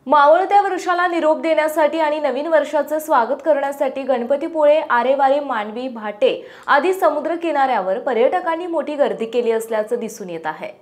मावळत्या वर्षाला निरोप देण्यासाठी आणि नवीन वर्षाचं स्वागत करण्यासाठी गणपतीपुळे, आरेवारी, मांडवी, भाटे आदी समुद्र किनाऱ्यावर पर्यटकांनी मोठी गर्दी केली असल्याचं दिसून येत आहे।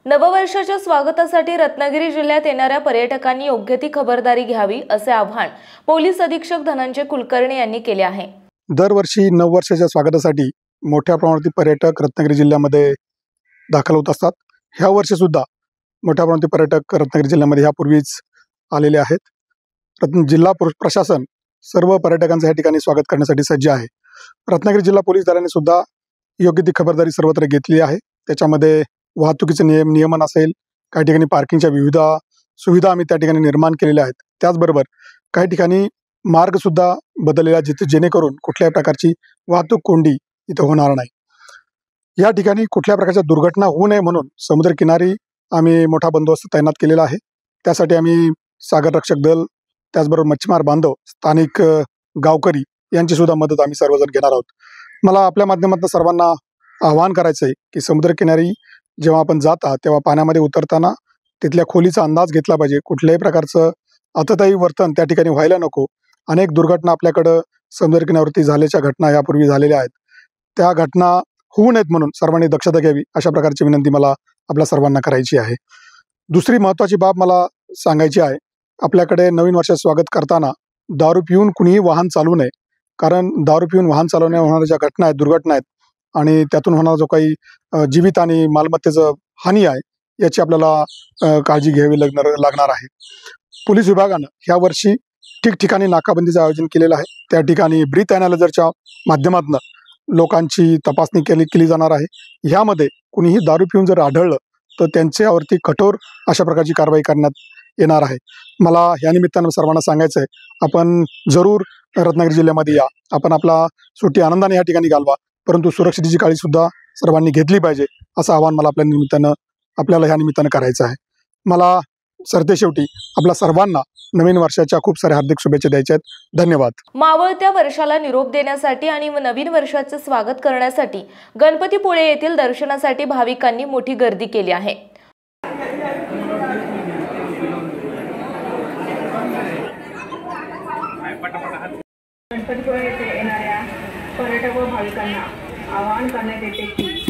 नववर्षाच्या स्वागतासाठी रत्नागिरी जिल्ह्यात येणाऱ्या पर्यटकांनी योग्य ती खबरदारी घ्यावी असे आवाहन पोलीस अधीक्षक धनंजय कुलकर्णी यांनी केले आहे। दरवर्षी नववर्षाच्या स्वागतासाठी मोठ्या प्रमाणात पर्यटक रत्नागिरी जिल्ह्यामध्ये दाखल होत असतात। ह्या वर्षी सुद्धा मोठ्या प्रमाणात पर्यटक रत्नागिरी जिल्ह्यामध्ये यापूर्वीच आलेले आहेत। जिल्हा प्रशासन सर्व पर्यटकांचं या ठिकाणी स्वागत करण्यासाठी सज्ज आहे। रत्नागिरी जिल्हा पोलीस दलाने सुद्धा योग्य ती खबरदारी सर्वत्र घेतली आहे। त्याच्यामध्ये वाहतुकीचे नियमन असेल, काही ठिकाणी पार्किंगच्या विविध सुविधा आम्ही त्या ठिकाणी निर्माण केलेल्या आहेत। त्याचबरोबर काही ठिकाणी मार्ग सुद्धा बदललेला जिथे जेणेकरून कुठल्याही प्रकारची वाहतूक कोंडी इथे होणार नाही। या ठिकाणी कुठल्या प्रकारच्या दुर्घटना होऊ नये म्हणून समुद्रकिनारी आम्ही मोठा बंदोबस्त तैनात केलेला आहे। त्यासाठी आम्ही सागर रक्षक दल, त्याचबरोबर मच्छीमार बांधव, स्थानिक गावकरी यांची सुद्धा मदत आम्ही सर्वजण घेणार आहोत। मला आपल्या माध्यमातून सर्वांना आवाहन करायचं आहे की समुद्रकिनारी जेव्हा आपण जाता तेव्हा पाण्यामध्ये उतरताना तिथल्या खोलीचा अंदाज घेतला पाहिजे। कुठल्याही प्रकारचं अततायी वर्तन त्या ठिकाणी व्हायला नको। अनेक दुर्घटना आपल्याकडं समुद्रकिनाऱ्यावरती झाल्याच्या घटना यापूर्वी झालेल्या आहेत। त्या घटना होऊ नयेत म्हणून सर्वांनी दक्षता घ्यावी अशा प्रकारची विनंती मला आपल्या सर्वांना करायची आहे। दुसरी महत्त्वाची बाब मला सांगायची आहे, आपल्याकडे नवीन वर्षाचं स्वागत करताना दारू पिऊन कुणीही वाहन चालवू नये। कारण दारू पिऊन वाहन चालवण्याने होणाऱ्या ज्या घटना आहेत, दुर्घटना आहेत आणि त्यातून होणारा जो काही जीवित आणि मालमत्तेचं हानी आहे याची आपल्याला काळजी घ्यावी लागणार आहे। पोलीस विभागानं ह्या वर्षी ठिकठिकाणी नाकाबंदीचं आयोजन केलेलं आहे। त्या ठिकाणी ब्रीथ अनालायझरच्या माध्यमातून लोकांची तपासणी केली जाणार आहे। ह्यामध्ये कुणीही दारू पिऊन जर आढळलं तर त्यांच्यावरती कठोर अशा प्रकारची कारवाई करण्यात येणार आहे। मला या निमित्तानं सर्वांना सांगायचं आहे, आपण जरूर रत्नागिरी जिल्ह्यामध्ये या, आपण आपला सुट्टी आनंदाने या ठिकाणी घालवा, परंतु सुरक्षितेची काळजी सुद्धा सर्वांनी घेतली पाहिजे असं आवाहन मला आपल्याला ह्या निमित्तानं करायचं आहे। मला सरतेशेवटी आपल्या सर्वांना नवीन वर्षाच्या खूप साऱ्या हार्दिक शुभेच्छा द्यायच्या आहेत। धन्यवाद। मावळत्या वर्षाला निरोप देण्यासाठी आणि नवीन वर्षाचे स्वागत करण्यासाठी गणपतीपुळे येथील दर्शनासाठी भाविकांनी मोठी गर्दी केली आहे। गणपतीपुळे येथे येणाऱ्या पर्यटक व भाविकांना आवाहन करण्यात येते की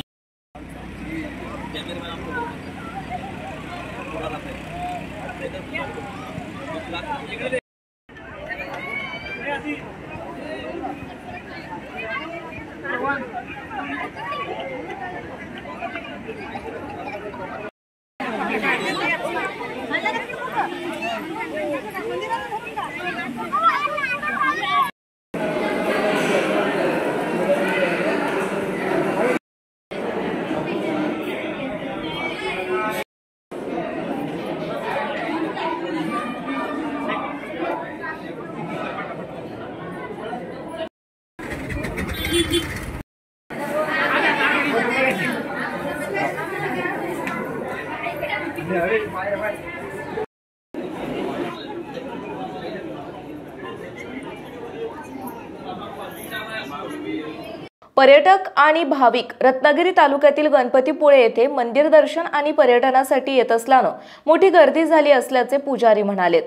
पर्यटक आणि भाविक रत्नागिरी तालुक्यातील गणपतीपुळे येथे मंदिर दर्शन आणि पर्यटनासाठी येत असल्यानं मोठी गर्दी झाली असल्याचे पुजारी म्हणालेत.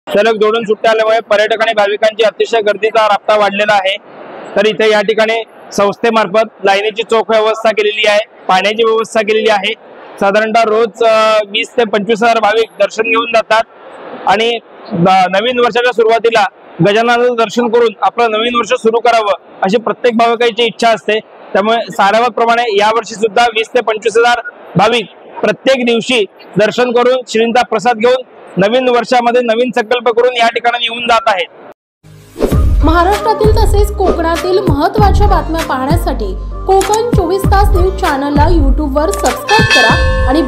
सलग जोडून सुट्ट्या आल्यामुळे पर्यटक आणि भाविकांची अतिशय गर्दीचा राबता वाढलेला आहे. तर इथे या ठिकाणी संस्थेमार्फत लाईनीची चोख व्यवस्था केलेली आहे, पाण्याची व्यवस्था केलेली आहे. साधारणतः रोज 20 ते 25,000 भाविक दर्शन घेऊन जातात आणि नवीन वर्षाच्या सुरुवातीला गजाननाचं दर्शन करून आपलं नवीन वर्ष सुरू करावं अशी प्रत्येक भाविकाची इच्छा असते. त्यामुळे सारावतप्रमाणे यावर्षी सुद्धा 20 ते 25,000 भाविक प्रत्येक दिवशी दर्शन करून श्रींचा प्रसाद घेऊन नवीन वर्षामध्ये नवीन संकल्प करून या ठिकाणी येऊन जात आहेत. महाराष्ट्रातील तसेच कोकणातील महत्त्वाच्या बातम्या पाहण्यासाठी कोकण 24 तास न्यूज चॅनलला YouTube वर सबस्क्राईब करा आणि